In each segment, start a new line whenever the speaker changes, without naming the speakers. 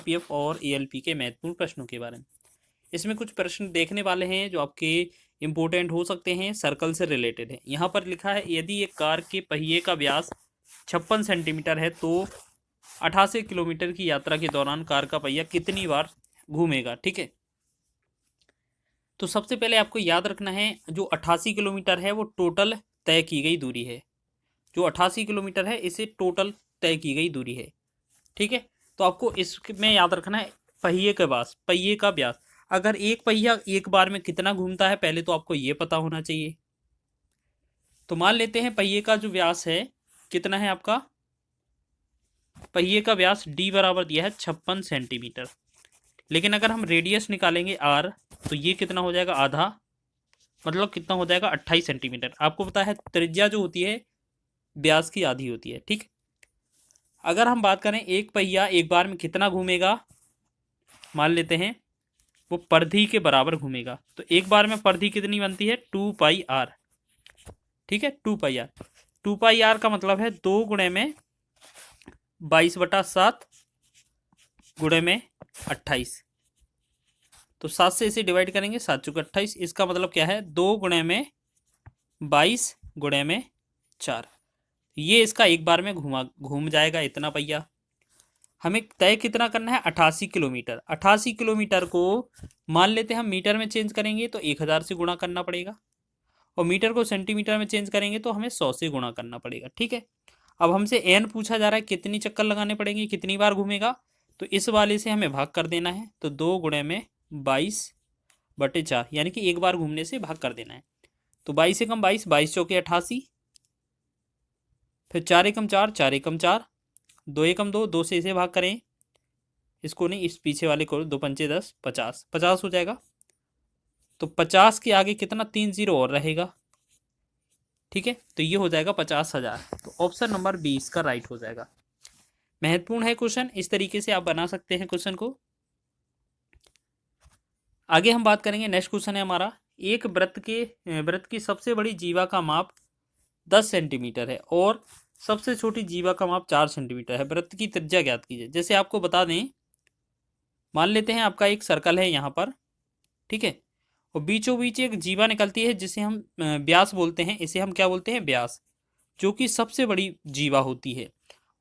PF और ALP के महत्वपूर्ण प्रश्नों के बारे में। इसमें कुछ प्रश्न देखने वाले हैं जो आपके इम्पोर्टेंट हो सकते हैं, सर्कल से रिलेटेड है। यहाँ पर लिखा है यदि एक कार के पहिए का व्यास 56 सेंटीमीटर है तो 88 किलोमीटर की यात्रा के दौरान कार का पहिया कितनी बार घूमेगा। ठीक है, तो सबसे पहले आपको याद रखना है जो 88 किलोमीटर है वो टोटल तय की गई दूरी है। जो 88 किलोमीटर है इसे टोटल तय की गई दूरी है। ठीक है, तो आपको इसमें याद रखना है पहिए का व्यास। अगर एक पहिया एक बार में कितना घूमता है पहले तो आपको ये पता होना चाहिए। तो मान लेते हैं पहिए का जो व्यास है कितना है, आपका पहिए का व्यास डी बराबर दिया है 56 सेंटीमीटर। लेकिन अगर हम रेडियस निकालेंगे आर तो ये कितना हो जाएगा, आधा, मतलब कितना हो जाएगा 28 सेंटीमीटर। आपको पता है त्रिज्या जो होती है व्यास की आधी होती है। ठीक, अगर हम बात करें एक पहिया एक बार में कितना घूमेगा, मान लेते हैं वो परिधि के बराबर घूमेगा। तो एक बार में परिधि कितनी बनती है, 2πr। ठीक है, 2πr। 2πr का मतलब है 2 गुणे में 22/7 गुणे में 28। तो 7 से इसे डिवाइड करेंगे, 7 चौके 28। इसका मतलब क्या है, 2 गुणे में 22 गुणे में 4। ये इसका एक बार में घूम जाएगा इतना पहिया। हमें तय कितना करना है, 88 किलोमीटर। 88 किलोमीटर को मान लेते हैं हम मीटर में चेंज करेंगे तो 1000 से गुणा करना पड़ेगा, और मीटर को सेंटीमीटर में चेंज करेंगे तो हमें 100 से गुणा करना पड़ेगा। ठीक है, अब हमसे एन पूछा जा रहा है कितनी चक्कर लगाने पड़ेंगे, कितनी बार घूमेगा। तो इस वाले से हमें भाग कर देना है, तो 2 गुणे में 22/4 यानी कि एक बार घूमने से भाग कर देना है। तो 22 एकम 22, 22 चौके 88, फिर 4 एकम 4, 4 एकम 4, 2 एकम 2, 2 से इसे भाग करें, इसको नहीं, इस पीछे वाले को, 2 पंचे 10, 50, 50 हो जाएगा। तो 50 के आगे कितना, 3 जीरो और रहेगा। ठीक है, तो ये हो जाएगा 50,000। तो ऑप्शन नंबर 20 का राइट हो जाएगा। महत्वपूर्ण है क्वेश्चन, इस तरीके से आप बना सकते हैं क्वेश्चन को। आगे हम बात करेंगे, नेक्स्ट क्वेश्चन है हमारा, एक वृत्त की सबसे बड़ी जीवा का माप 10 सेंटीमीटर है और सबसे छोटी जीवा का माप 4 सेंटीमीटर है। वृत्त की त्रिज्या ज्ञात कीजिए। जैसे आपको बता दें, मान लेते हैं आपका एक सर्कल है यहाँ पर, ठीक है, और बीचों बीच एक जीवा निकलती है जिसे हम व्यास बोलते हैं। इसे हम क्या बोलते हैं, व्यास, जो कि सबसे बड़ी जीवा होती है।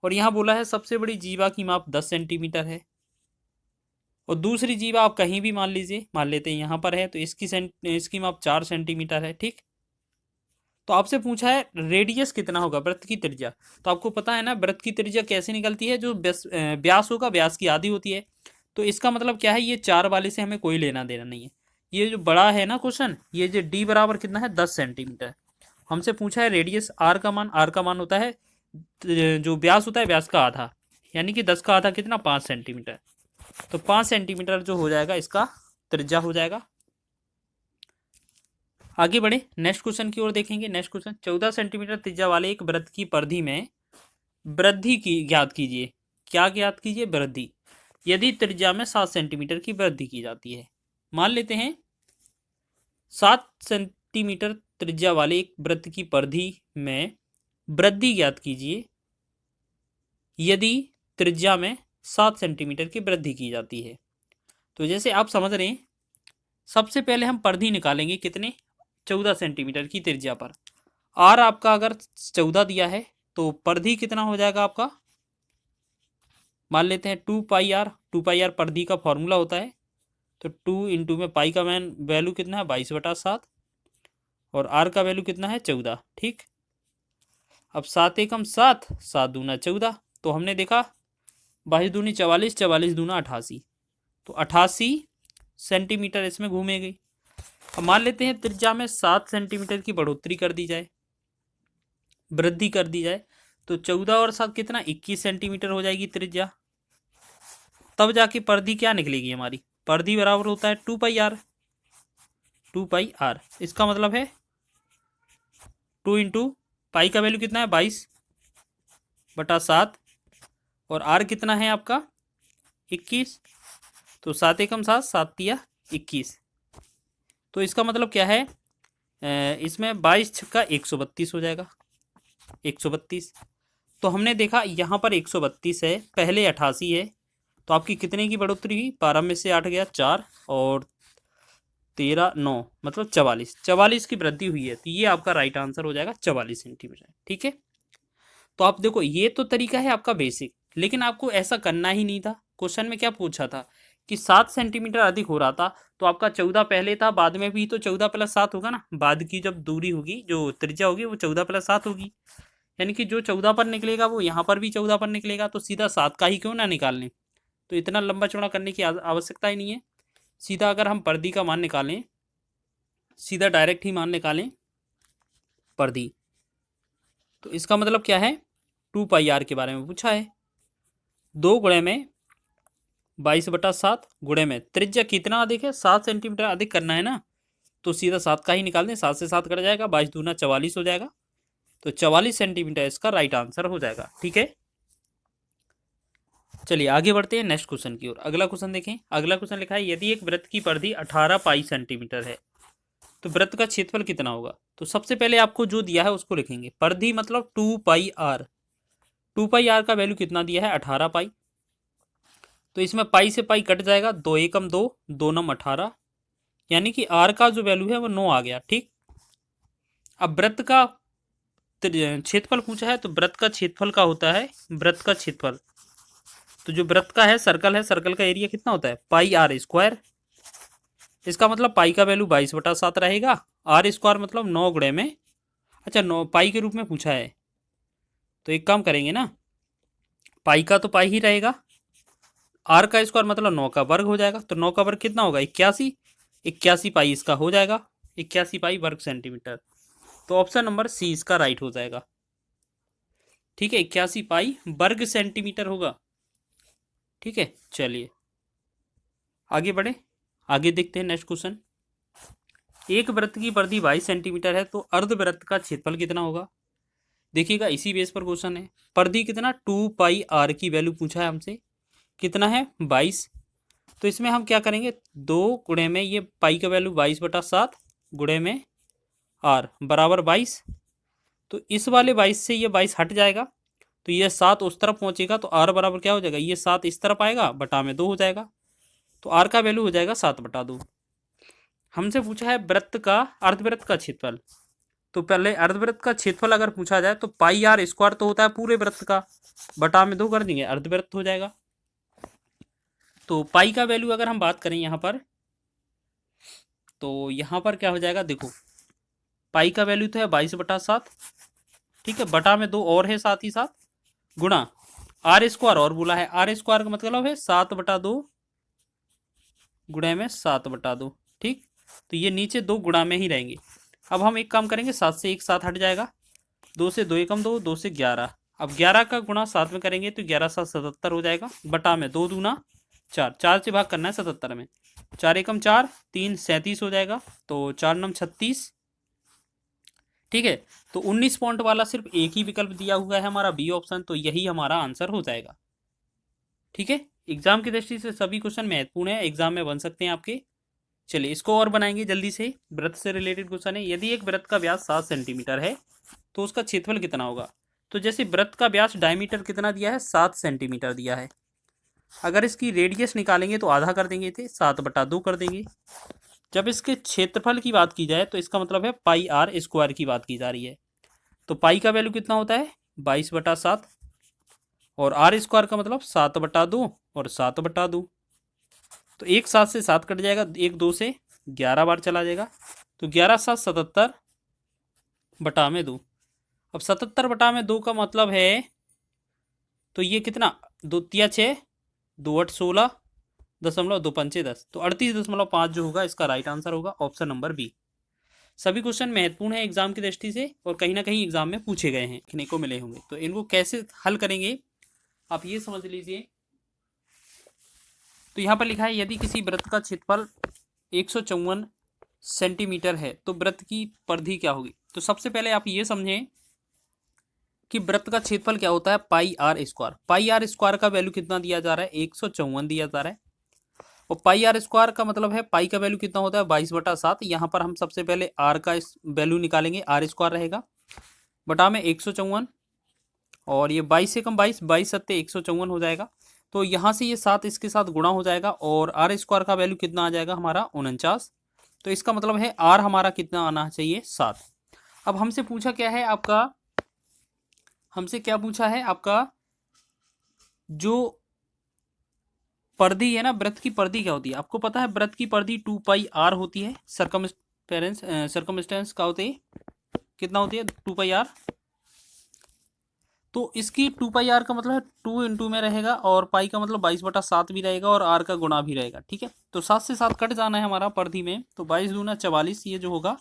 और यहाँ बोला है सबसे बड़ी जीवा की माप 10 सेंटीमीटर है, और दूसरी जीवा आप कहीं भी मान लीजिए, मान लेते हैं यहाँ पर है तो इसकी माप 4 सेंटीमीटर है। ठीक, तो आपसे पूछा है रेडियस कितना होगा, वृत्त की त्रिज्या। तो आपको पता है ना वृत्त की त्रिज्या कैसे निकलती है, जो व्यास होगा व्यास की आधी होती है। तो इसका मतलब क्या है, ये 4 वाले से हमें कोई लेना देना नहीं है। ये जो बड़ा है ना क्वेश्चन, ये जो डी बराबर कितना है, 10 सेंटीमीटर। हमसे पूछा है रेडियस, आर का मान होता है जो व्यास होता है व्यास का आधा, यानी कि 10 का आधा कितना, 5 सेंटीमीटर। तो 5 सेंटीमीटर जो हो जाएगा इसका त्रिज्या हो जाएगा। आगे बढ़े, नेक्स्ट क्वेश्चन की ओर देखेंगे। नेक्स्ट क्वेश्चन, 14 सेंटीमीटर त्रिज्या वाले एक वृत्त की परिधि में वृद्धि की ज्ञात कीजिए। क्या ज्ञात कीजिए, वृद्धि। यदि त्रिज्या में 7 सेंटीमीटर की वृद्धि की जाती है, मान लेते हैं 7 सेंटीमीटर त्रिज्या वाले एक वृत्त की परिधि में वृद्धि ज्ञात कीजिए यदि त्रिज्या में 7 सेंटीमीटर की वृद्धि की जाती है। तो जैसे आप समझ रहे हैं, सबसे पहले हम परिधि निकालेंगे, कितने, 14 सेंटीमीटर की त्रिज्या पर। आर आपका अगर 14 दिया है तो परिधि कितना हो जाएगा आपका, मान लेते हैं 2πr। 2πr परिधि का फॉर्मूला होता है। तो 2 इंटू में पाई का मैन वैल्यू कितना है, 22/7, और आर का वैल्यू कितना है, 14। ठीक, अब 7 एकम 7, 7 दूना 14। तो हमने देखा 22 दूनी 44, 44 दूना 88, तो 88 सेंटीमीटर इसमें घूमेगी। अब मान लेते हैं त्रिज्या में 7 सेंटीमीटर की बढ़ोतरी कर दी जाए, वृद्धि कर दी जाए, तो 14 और 7 कितना, 21 सेंटीमीटर हो जाएगी त्रिज्या। तब जाके परिधि क्या निकलेगी हमारी, परिधि बराबर होता है 2πr। 2πr इसका मतलब है 2 इंटू पाई का वैल्यू कितना है, 22/7, और आर कितना है आपका 21। तो 7 एकम 7, 7 तिया 21। तो इसका मतलब क्या है, इसमें 22 छक्का 132 हो जाएगा, 132। तो हमने देखा यहाँ पर 132 है, पहले 88 है, तो आपकी कितने की बढ़ोतरी हुई, 12 में से 8 गया 4 और 13 9 मतलब 44 की वृद्धि हुई है। तो ये आपका राइट आंसर हो जाएगा 44 सेंटीमीटर। ठीक है, तो आप देखो ये तो तरीका है आपका बेसिक, लेकिन आपको ऐसा करना ही नहीं था। क्वेश्चन में क्या पूछा था कि 7 सेंटीमीटर अधिक हो रहा था, तो आपका 14 पहले था, बाद में भी तो 14 प्लस 7 होगा ना, बाद की जब दूरी होगी जो त्रिज्या होगी वो 14 प्लस 7 होगी, यानी कि जो 14 पर निकलेगा वो यहाँ पर भी 14 पर निकलेगा, तो सीधा 7 का ही क्यों ना निकाल लें। तो इतना लंबा चौड़ा करने की आवश्यकता ही नहीं है। सीधा अगर हम परिधि का मान निकालें, सीधा डायरेक्ट ही मान निकालें परिधि, तो इसका मतलब क्या है, 2 पाई आर के बारे में पूछा है। 2 गुणे में 22/7 गुणे में त्रिज्या कितना अधिक है, 7 सेंटीमीटर अधिक करना है ना, तो सीधा 7 का ही निकाल दें, 7 से 7 कट जाएगा, 22 दूना 44 हो जाएगा, तो 44 सेंटीमीटर इसका राइट आंसर हो जाएगा। ठीक है, चलिए आगे बढ़ते हैं नेक्स्ट क्वेश्चन की ओर। अगला क्वेश्चन देखें। अगला क्वेश्चन लिखा है यदि एक वृत्त की परिधि 18 पाई सेंटीमीटर है तो वृत्त का क्षेत्रफल कितना होगा। तो सबसे पहले आपको जो दिया है उसको लिखेंगे, परिधि मतलब 2 पाई आर, 2 पाई आर का वैल्यू कितना दिया है 18 पाई, तो इसमें पाई से पाई कट जाएगा, 2 एकम 2, 2 नम 18, यानी कि आर का जो वैल्यू है वो 9 आ गया। ठीक, अब वृत्त का क्षेत्रफल पूछा है, तो वृत्त का क्षेत्रफल का होता है, वृत्त का क्षेत्रफल, तो जो वृत्त का है सर्कल का एरिया कितना होता है पाई आर स्क्वायर, इसका मतलब पाई का वैल्यू 22/7 रहेगा, आर स्क्वायर मतलब 9 गुणे में, अच्छा 9 पाई के रूप में पूछा है, तो एक काम करेंगे ना, पाई का तो पाई ही रहेगा, आर का स्क्वायर मतलब 9 का वर्ग हो जाएगा, तो 9 का वर्ग कितना होगा 81, 81 पाई इसका हो जाएगा, 81 पाई वर्ग सेंटीमीटर, तो ऑप्शन नंबर सी इसका राइट हो जाएगा। ठीक है, 81 पाई वर्ग सेंटीमीटर होगा। ठीक है, चलिए आगे बढ़े, आगे देखते हैं नेक्स्ट क्वेश्चन। एक वृत्त की परिधि 22 सेंटीमीटर है तो अर्धवृत्त का क्षेत्रफल कितना होगा। देखिएगा इसी बेस पर क्वेश्चन है, परिधि कितना 2 पाई आर की वैल्यू पूछा है हमसे, कितना है 22, तो इसमें हम क्या करेंगे, 2 गुणे में ये पाई का वैल्यू 22/7 गुणे में आर बराबर 22, तो इस वाले 22 से ये 22 हट जाएगा, तो ये 7 उस तरफ पहुंचेगा, तो आर बराबर क्या हो जाएगा, ये 7 इस तरफ आएगा, बटा में 2 हो जाएगा, तो आर का वैल्यू हो जाएगा 7/2। हमसे पूछा है वृत्त का अर्धवृत्त का क्षेत्रफल, तो पहले अर्धवृत्त का क्षेत्रफल अगर पूछा जाए तो पाई आर स्क्वायर तो होता है पूरे वृत्त का, बटा में 2 कर देंगे, अर्धवृत्त हो जाएगा। तो पाई का वैल्यू अगर हम बात करें यहाँ पर, तो यहाँ पर क्या हो जाएगा, देखो पाई का वैल्यू तो है 22/7, ठीक है, बटा में 2 और है साथ ही साथ, गुणा आर स्क्वायर और बोला है, आर स्क्वायर का मतलब है 7/2 गुणा में 7/2। ठीक, तो ये नीचे 2 गुणा में ही रहेंगे। अब हम एक काम करेंगे, 7 से 1 7 हट जाएगा, 2 से 2 एकम 2, 2 से 11, अब 11 का गुणा 7 में करेंगे तो 11 7 77 हो जाएगा, बटा में 2 दूना 4, 4 से भाग करना है 77 में, 4 एकम 4, 3 37 हो जाएगा, तो 4 नम 36। ठीक है, तो 19 पॉइंट वाला सिर्फ एक ही विकल्प दिया हुआ है हमारा बी ऑप्शन, तो यही हमारा आंसर हो जाएगा। ठीक है, एग्जाम की दृष्टि से सभी क्वेश्चन महत्वपूर्ण है, एग्जाम में बन सकते हैं आपके। चलिए इसको और बनाएंगे जल्दी से, वृत्त से रिलेटेड क्वेश्चन है, यदि एक वृत्त का व्यास 7 सेंटीमीटर है तो उसका क्षेत्रफल कितना होगा। तो जैसे वृत्त का व्यास डायमीटर कितना दिया है 7 सेंटीमीटर दिया है, अगर इसकी रेडियस निकालेंगे तो आधा कर देंगे, थे 7/2 कर देंगे। जब इसके क्षेत्रफल की बात की जाए तो इसका मतलब है पाई आर स्क्वायर की बात की जा रही है, तो पाई का वैल्यू कितना होता है 22/7, और आर स्क्वायर का मतलब 7/2 और 7/2, तो एक 7 से 7 कट जाएगा, एक 2 से 11 बार चला जाएगा, तो 11 7 77 बटा में 2, अब 77 बटा में 2 का मतलब है, तो ये कितना 2 तिया 6, 2 8 16 दशमलव 2 पंचे 10, तो 38.5 जो होगा इसका राइट आंसर होगा ऑप्शन नंबर बी। सभी क्वेश्चन महत्वपूर्ण है एग्जाम की दृष्टि से, और कहीं ना कहीं एग्जाम में पूछे गए हैं, लिखने को मिले होंगे, तो इनको कैसे हल करेंगे आप ये समझ लीजिए। तो यहाँ पर लिखा है यदि किसी वृत्त का क्षेत्रफल 154 सेंटीमीटर है तो वृत्त की परिधि क्या होगी। तो सबसे पहले आप ये समझें कि वृत्त का क्षेत्रफल क्या होता है pi R square, pi R square का वैल्यू कितना दिया जा रहा है 154 दिया जा रहा है, और पाई आर स्क्वायर का मतलब है पाई का वैल्यू कितना होता है 22/7, यहाँ पर हम सबसे पहले आर का वैल्यू निकालेंगे, आर स्क्वायर रहेगा बटा में 154, और ये 22 से कम 22, 22 सत्ते 154 हो जाएगा, तो यहाँ से ये 7 इसके साथ गुणा हो जाएगा और आर स्क्वायर का वैल्यू कितना आ जाएगा हमारा 49। तो इसका मतलब है आर हमारा कितना आना चाहिए 7। अब हमसे पूछा क्या है आपका, हमसे क्या पूछा है आपका, जो परिधि है ना, वृत्त की परिधि क्या होती है आपको पता है? वृत्त की परिधि 2πr होती है। सरकमस्टेंस का होते है कितना होती है 2πr। तो इसकी 2πr का मतलब है 2 इंटू में रहेगा और पाई का मतलब 22/7 भी रहेगा और आर का गुणा भी रहेगा। ठीक है, तो 7 से 7 कट जाना है हमारा परिधि में, तो 22 दूना 44 ये जो होगा,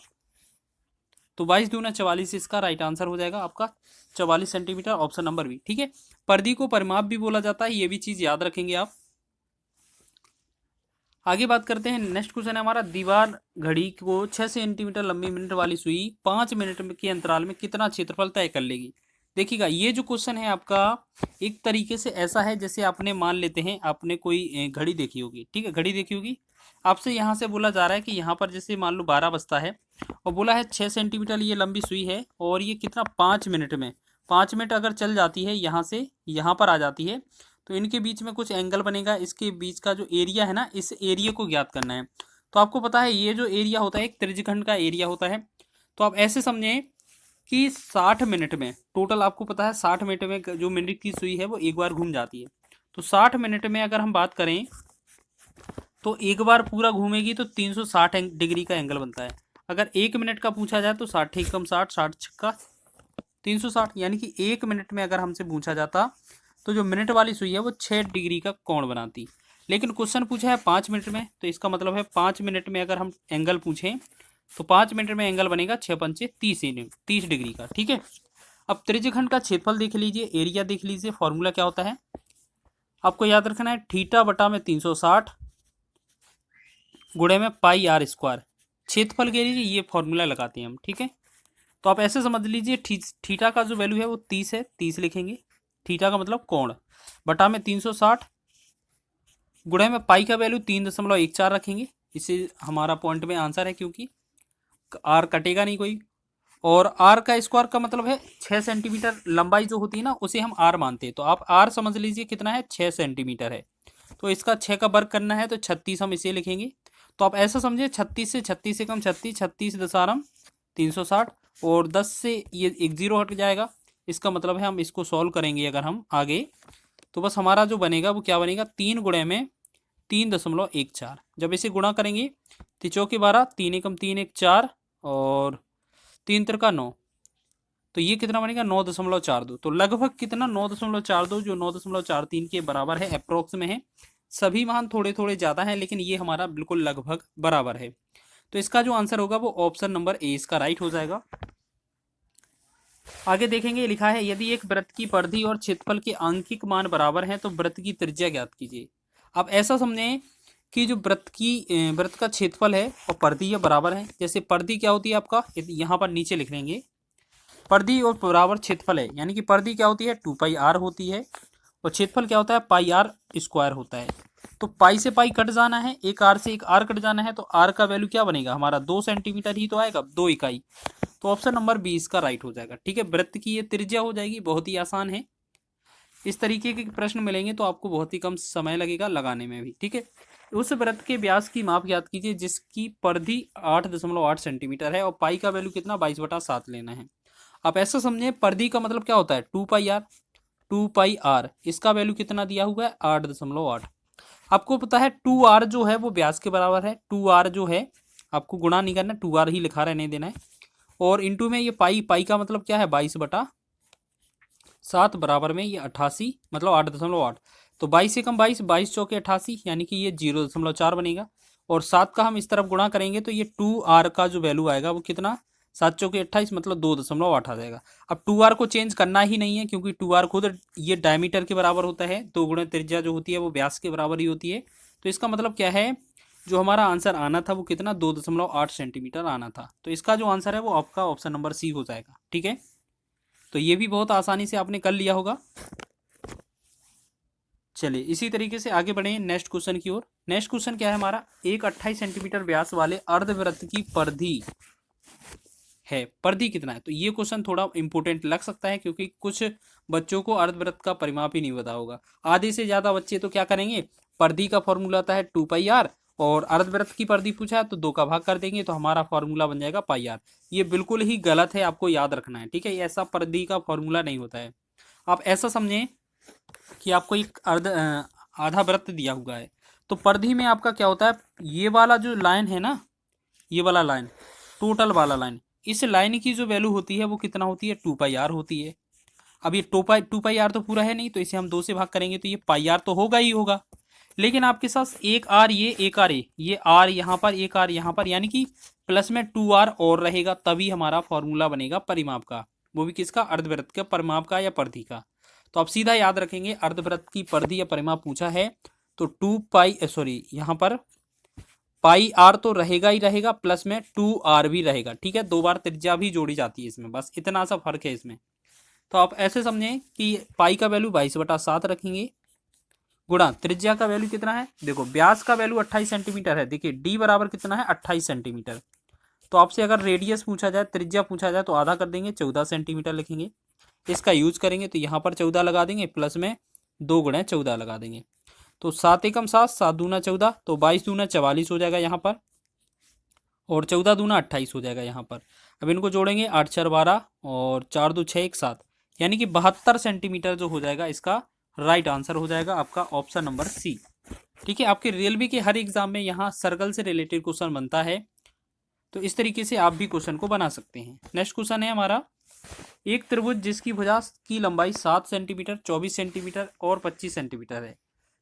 तो 22 दूना 44 इसका राइट आंसर हो जाएगा आपका 44 सेंटीमीटर, ऑप्शन नंबर बी। ठीक है, परिधि को परिमाप भी बोला जाता है, ये भी चीज याद रखेंगे आप। आगे बात करते हैं, नेक्स्ट क्वेश्चन है हमारा, दीवार घड़ी को 6 सेंटीमीटर लंबी मिनट वाली सुई 5 मिनट के अंतराल में कितना क्षेत्रफल तय कर लेगी। देखिएगा ये जो क्वेश्चन है आपका एक तरीके से ऐसा है जैसे आपने मान लेते हैं आपने कोई घड़ी देखी होगी। ठीक है, घड़ी देखी होगी, आपसे यहाँ से बोला जा रहा है कि यहाँ पर जैसे मान लो 12 बजता है और बोला है 6 सेंटीमीटर ये लंबी सुई है और ये कितना 5 मिनट में, 5 मिनट अगर चल जाती है यहाँ से यहाँ पर आ जाती है तो इनके बीच में कुछ एंगल बनेगा, इसके बीच का जो एरिया है ना, इस एरिया को ज्ञात करना है। तो आपको पता है ये जो एरिया होता है एक त्रिज्यखंड का एरिया होता है। तो आप ऐसे समझें कि 60 मिनट में टोटल, आपको पता है 60 मिनट में जो मिनट की सुई है वो एक बार घूम जाती है। तो 60 मिनट में अगर हम बात करें तो एक बार पूरा घूमेगी तो 360 डिग्री का एंगल बनता है। अगर 1 मिनट का पूछा जाए तो 60 कम 60, 60 छक्का 360, यानी कि 1 मिनट में अगर हमसे पूछा जाता तो जो मिनट वाली सुई है वो 6 डिग्री का कोण बनाती। लेकिन क्वेश्चन पूछा है 5 मिनट में, तो इसका मतलब है 5 मिनट में अगर हम एंगल पूछें तो 5 मिनट में एंगल बनेगा 6 पंचे 30 डिग्री का। ठीक है, अब त्रिज्यखंड का क्षेत्रफल देख लीजिए, एरिया देख लीजिए, फॉर्मूला क्या होता है आपको याद रखना है, थीटा बटा में 360 गुणे में पाई आर स्क्वायर। क्षेत्रफल के लिए ये फॉर्मूला लगाते हैं हम। ठीक है, तो आप ऐसे समझ लीजिए थीटा का जो वैल्यू है वो 30 है, 30 लिखेंगे, थीटा का मतलब कोण, बटा में 360 गुणे में पाई का वैल्यू 3.14 रखेंगे, इसे हमारा पॉइंट में आंसर है क्योंकि आर कटेगा नहीं कोई। और आर का स्क्वायर का मतलब है 6 सेंटीमीटर लंबाई जो होती है ना उसे हम आर मानते हैं। तो आप आर समझ लीजिए कितना है 6 सेंटीमीटर है, तो इसका 6 का वर्ग करना है तो 36 हम इसे लिखेंगे। तो आप ऐसा समझिए 36 से कम 36, 36 दशारम 360 और 10 से ये एक जीरो हट जाएगा। इसका मतलब है हम इसको सॉल्व करेंगे अगर हम आगे, तो बस हमारा जो बनेगा वो क्या बनेगा 3 गुणे में 3.14। जब इसे गुणा करेंगे तो चौके 12, 3 एकम 3 एक 4 और 3 त्रिका 9, तो ये कितना बनेगा 9.42। तो लगभग कितना 9.42, जो 9.43 के बराबर है, अप्रोक्स में है। सभी मान थोड़े थोड़े ज़्यादा हैं लेकिन ये हमारा बिल्कुल लगभग बराबर है। तो इसका जो आंसर होगा वो ऑप्शन नंबर ए इसका राइट हो जाएगा। आगे देखेंगे, लिखा है यदि एक वृत्त की परिधि और क्षेत्रफल के आंकिक मान बराबर हैं तो वृत्त की त्रिज्या ज्ञात कीजिए। आप ऐसा समझें कि जो वृत्त का क्षेत्रफल है और परिधि ये बराबर है। जैसे परिधि क्या होती है आपका, यहाँ पर नीचे लिख लेंगे, परिधि और बराबर क्षेत्रफल है, यानी कि परिधि क्या होती है 2πr होती है और क्षेत्रफल क्या होता है πr स्क्वायर होता है। तो पाई से पाई कट जाना है, एक आर से एक आर कट जाना है, तो आर का वैल्यू क्या बनेगा हमारा 2 सेंटीमीटर ही तो आएगा, 2 इकाई। तो ऑप्शन नंबर बी इसका राइट हो जाएगा। ठीक है, वृत्त की ये त्रिज्या हो जाएगी, बहुत ही आसान है। इस तरीके के प्रश्न मिलेंगे तो आपको बहुत ही कम समय लगेगा लगाने में भी। ठीक है, उस वृत्त के व्यास की माप याद कीजिए जिसकी परिधि 8.8 सेंटीमीटर है और पाई का वैल्यू कितना 22/7 लेना है। आप ऐसा समझें परिधि का मतलब क्या होता है 2πr, इसका वैल्यू कितना दिया हुआ है 8.8। आपको पता है 2r जो है वो व्यास के बराबर है, 2r जो है आपको गुणा नहीं करना, 2r ही लिखा रहने देना है। और इंटू में ये पाई का मतलब क्या है 22/7 बराबर में ये 88 मतलब 8.8। तो 22 से कम 22, 22 चौके 88, यानी कि ये 0.4 बनेगा। और 7 का हम इस तरफ गुणा करेंगे तो ये 2r का जो वैल्यू आएगा वो कितना 7 चौके 28 मतलब 2.8 आ जाएगा। अब 2r को चेंज करना ही नहीं है क्योंकि 2r खुद ये डायमीटर के बराबर होता है, 2 गुणे त्रिज्या जो होती है वो व्यास के बराबर ही होती है। तो इसका मतलब क्या है, जो हमारा आंसर आना था वो कितना 2.8 सेंटीमीटर आना था। तो इसका जो आंसर है वो आपका ऑप्शन नंबर सी हो जाएगा। ठीक है, तो ये भी बहुत आसानी से आपने कर लिया होगा। चलिए इसी तरीके से आगे बढ़े नेक्स्ट क्वेश्चन की ओर। नेक्स्ट क्वेश्चन क्या है हमारा, एक 28 सेंटीमीटर व्यास वाले अर्धवृत्त की परिधि है, परिधि कितना है। तो ये क्वेश्चन थोड़ा इंपॉर्टेंट लग सकता है क्योंकि कुछ बच्चों को अर्धवृत्त का परिमाप ही नहीं पता होगा। आधे से ज्यादा बच्चे तो क्या करेंगे, परिधि का फॉर्मूला आता है 2πr, और अर्धवृत्त की परिधि पूछा है तो 2 का भाग कर देंगे तो हमारा फॉर्मूला बन जाएगा πr। ये बिल्कुल ही गलत है, आपको याद रखना है, ठीक है। ऐसा परिधि का फॉर्मूला नहीं होता है। आप ऐसा समझें कि आपको एक आधा वृत्त दिया हुआ है, तो परिधि में आपका क्या होता है, ये वाला जो लाइन है ना, ये वाला लाइन, टोटल वाला लाइन, इस लाइन की जो वैल्यू होती है वो कितना होती है, 2πr होती है। अब ये 2πr तो पूरा है नहीं, तो इसे हम 2 से भाग करेंगे तो ये πr तो होगा ही होगा। लेकिन आपके साथ एक आर, ये एक आर, ये आर यहाँ पर, एक आर यहाँ पर, यानी कि प्लस में 2r और रहेगा, तभी हमारा फॉर्मूला बनेगा परिमाप का, वो भी किसका, अर्धवृत्त का परिमाप का या परिधि का। तो आप सीधा याद रखेंगे, अर्धवृत्त की परिधि या परिमाप पूछा है तो 2π सॉरी यहाँ पर πr तो रहेगा ही रहेगा, प्लस में 2r भी रहेगा, ठीक है। 2 बार त्रिज्या भी जोड़ी जाती है इसमें, बस इतना सा फर्क है इसमें। तो आप ऐसे समझें कि पाई का वैल्यू 22/7 रखेंगे, गुणा त्रिज्या का वैल्यू कितना है, देखो व्यास का वैल्यू 28 सेंटीमीटर है, देखिए डी बराबर कितना है, 28 सेंटीमीटर। तो आपसे अगर रेडियस पूछा जाए, त्रिज्या पूछा जाए, तो आधा कर देंगे, 14 सेंटीमीटर लिखेंगे। इसका यूज करेंगे तो यहाँ पर 14 लगा देंगे, प्लस में 2 गुणे 14 लगा देंगे, तो 7 एकम 7, 7 दूना 14, तो 22 दूना 44 हो जाएगा यहाँ पर, और 14 दूना 28 हो जाएगा यहाँ पर। अब इनको जोड़ेंगे, 8 4 12 और 4 2 6 1 7, यानी कि 72 सेंटीमीटर जो हो जाएगा, इसका राइट आंसर हो जाएगा आपका ऑप्शन नंबर सी, ठीक है। आपके रेलवे के हर एग्जाम में यहाँ सर्कल से रिलेटेड क्वेश्चन बनता है, तो इस तरीके से आप भी क्वेश्चन को बना सकते हैं। नेक्स्ट क्वेश्चन है हमारा, एक त्रिभुज जिसकी भुजा की लंबाई 7 सेंटीमीटर, 24 सेंटीमीटर और 25 सेंटीमीटर है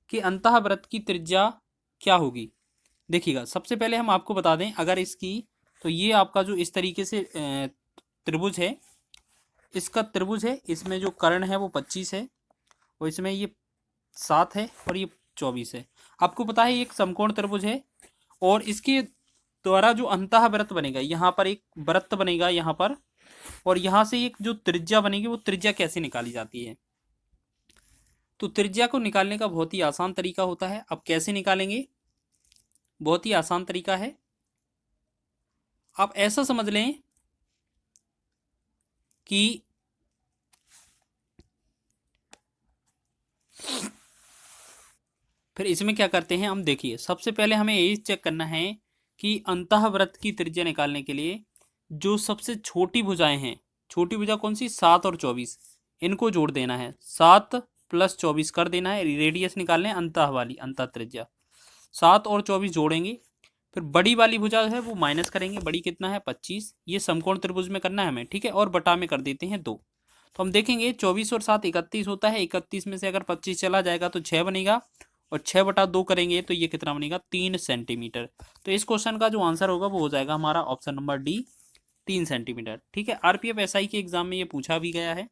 कि अंतःवृत्त की त्रिज्या क्या होगी। देखिएगा, सबसे पहले हम आपको बता दें, अगर इसकी, तो ये आपका जो इस तरीके से त्रिभुज है, इसका त्रिभुज है, इसमें जो कर्ण है वो 25 है, और इसमें ये 7 है और ये 24 है। आपको पता है एक समकोण त्रिभुज है, और इसके द्वारा जो अंतःवृत्त बनेगा, यहाँ पर एक वृत्त बनेगा यहाँ पर, और यहाँ से एक जो त्रिज्या बनेगी, वो त्रिज्या कैसे निकाली जाती है। तो त्रिज्या को निकालने का बहुत ही आसान तरीका होता है। अब कैसे निकालेंगे, बहुत ही आसान तरीका है। आप ऐसा समझ लें कि फिर इसमें क्या करते हैं हम, देखिए सबसे पहले हमें यही चेक करना है कि अंतःवृत्त की त्रिज्या निकालने के लिए जो सबसे छोटी भुजाएं हैं, छोटी भुजा कौन सी, 7 और 24, इनको जोड़ देना है, 7 + 24 कर देना है, रेडियस निकालने अंतः वाली, अंतः त्रिज्या 7 और 24 जोड़ेंगे, फिर बड़ी वाली भुजा है वो माइनस करेंगे, बड़ी कितना है 25, ये समकोण त्रिभुज में करना है हमें, ठीक है, और बटा में कर देते हैं 2। तो हम देखेंगे 24 और 7 31 होता है, 31 में से अगर 25 चला जाएगा तो 6 बनेगा, और 6/2 करेंगे तो ये कितना बनेगा, 3 सेंटीमीटर। तो इस क्वेश्चन का जो आंसर होगा वो हो जाएगा हमारा ऑप्शन नंबर डी, 3 सेंटीमीटर, ठीक है। आरपीएफ एसआई के एग्जाम में ये पूछा भी गया है।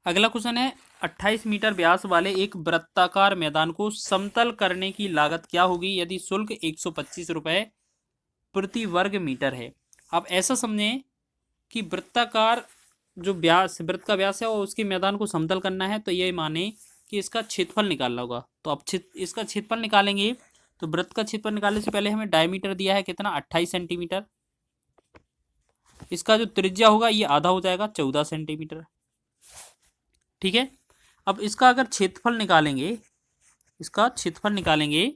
अगला क्वेश्चन है, 28 मीटर व्यास वाले एक वृत्ताकार मैदान को समतल करने की लागत क्या होगी यदि शुल्क 125 रुपये प्रति वर्ग मीटर है। आप ऐसा समझें कि वृत्ताकार जो व्यास, वृत्त का व्यास है और उसके मैदान को समतल करना है, तो ये माने कि इसका क्षेत्रफल निकालना होगा। तो अब इसका क्षेत्रफल निकालेंगे, तो वृत्त का क्षेत्रफल निकालने से पहले हमें डायमीटर दिया है कितना, 28 सेंटीमीटर। इसका जो त्रिज्या होगा ये आधा हो जाएगा, 14 सेंटीमीटर, ठीक है। अब इसका अगर क्षेत्रफल निकालेंगे, इसका क्षेत्रफल निकालेंगे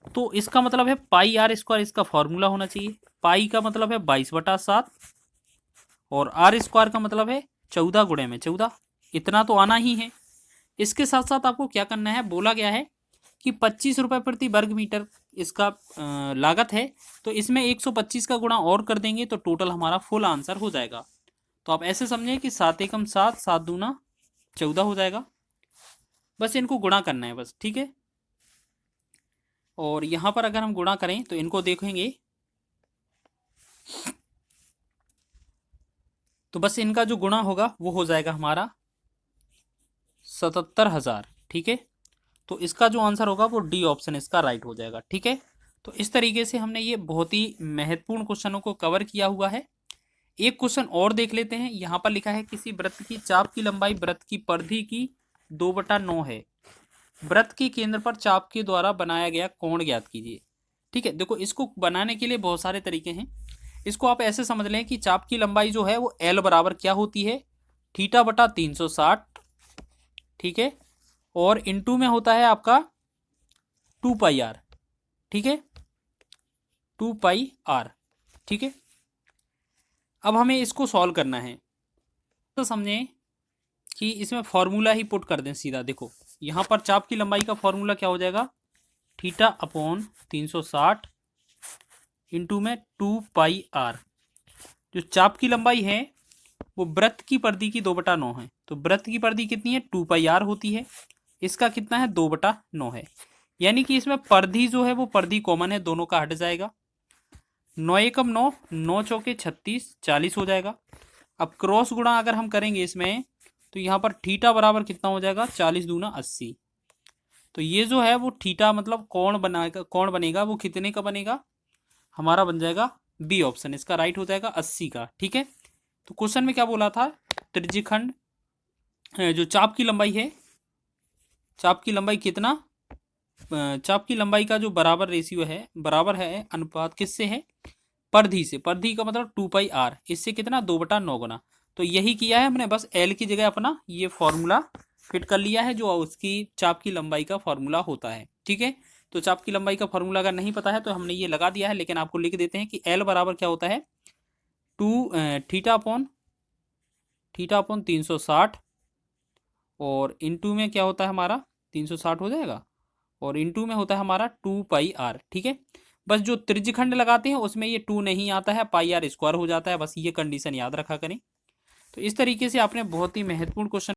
तो इसका मतलब है πr², इसका फॉर्मूला होना चाहिए। पाई का मतलब है 22/7 और r² का मतलब है 14 गुणे में 14, इतना तो आना ही है। इसके साथ साथ आपको क्या करना है, बोला गया है कि 25 रुपये प्रति वर्ग मीटर इसका लागत है, तो इसमें 125 का गुणा और कर देंगे तो टोटल हमारा फुल आंसर हो जाएगा। तो आप ऐसे समझें कि 7 एकम 7, 7 दूना 14 हो जाएगा, बस इनको गुणा करना है बस, ठीक है। और यहाँ पर अगर हम गुणा करें तो इनको देखेंगे तो बस इनका जो गुणा होगा वो हो जाएगा हमारा 77,000, ठीक है। तो इसका जो आंसर होगा वो डी ऑप्शन इसका राइट हो जाएगा, ठीक है। तो इस तरीके से हमने ये बहुत ही महत्वपूर्ण क्वेश्चनों को कवर किया हुआ है। एक क्वेश्चन और देख लेते हैं। यहाँ पर लिखा है किसी वृत्त की चाप की लंबाई वृत्त की परिधि की 2/9 है, वृत्त के केंद्र पर चाप के द्वारा बनाया गया कोण ज्ञात कीजिए, ठीक है। देखो इसको बनाने के लिए बहुत सारे तरीके हैं। इसको आप ऐसे समझ लें कि चाप की लंबाई जो है वो एल बराबर क्या होती है, थीटा बटा 360, ठीक है, और इनटू में होता है आपका 2 पाई आर, ठीक है, 2 पाई आर, ठीक है। अब हमें इसको सॉल्व करना है, तो समझें कि इसमें फॉर्मूला ही पुट कर दें सीधा। देखो यहाँ पर चाप की लंबाई का फॉर्मूला क्या हो जाएगा, थीटा अपॉन 360 इंटू में 2 पाई आर। जो चाप की लंबाई है वो वृत्त की परिधि की 2/9 है, तो वृत्त की परिधि कितनी है, 2 पाई आर होती है। इसका कितना है, 2/9 है, यानी कि इसमें परिधि जो है वो परिधि कॉमन है, दोनों का हट जाएगा। 9 एकम 9, 9 चौके 36, 40 हो जाएगा। अब क्रॉस गुणा अगर हम करेंगे इसमें, तो यहाँ पर थीटा बराबर कितना हो जाएगा, 40 दूना 80। तो ये जो है वो थीटा मतलब कौन बनाएगा, कौन बनेगा वो कितने का बनेगा, हमारा बन जाएगा बी ऑप्शन, इसका राइट हो जाएगा 80 का, ठीक है। तो क्वेश्चन में क्या बोला था, त्रिज्यखंड जो चाप की लंबाई है, चाप की लंबाई कितना, चाप की लंबाई का जो बराबर रेशियो है, बराबर है अनुपात किससे है, परिधि से। परिधि का मतलब 2 पाई आर, इससे कितना 2/9 गुना। तो यही किया है हमने, बस एल की जगह अपना ये फॉर्मूला फिट कर लिया है जो उसकी चाप की लंबाई का फॉर्मूला होता है, ठीक है। तो चाप की लंबाई का फॉर्मूला अगर नहीं पता है तो हमने ये लगा दिया है, लेकिन आपको लिख देते हैं कि एल बराबर क्या होता है, थीटा अपॉन 360, और इनटू में क्या होता है हमारा 360 हो जाएगा, और इनटू में होता है हमारा 2 पाई आर, ठीक है। बस जो त्रिज्यखंड लगाते हैं उसमें ये 2 नहीं आता है, पाई आर स्क्वायर हो जाता है, बस ये कंडीशन याद रखा करें। तो इस तरीके से आपने बहुत ही महत्वपूर्ण क्वेश्चन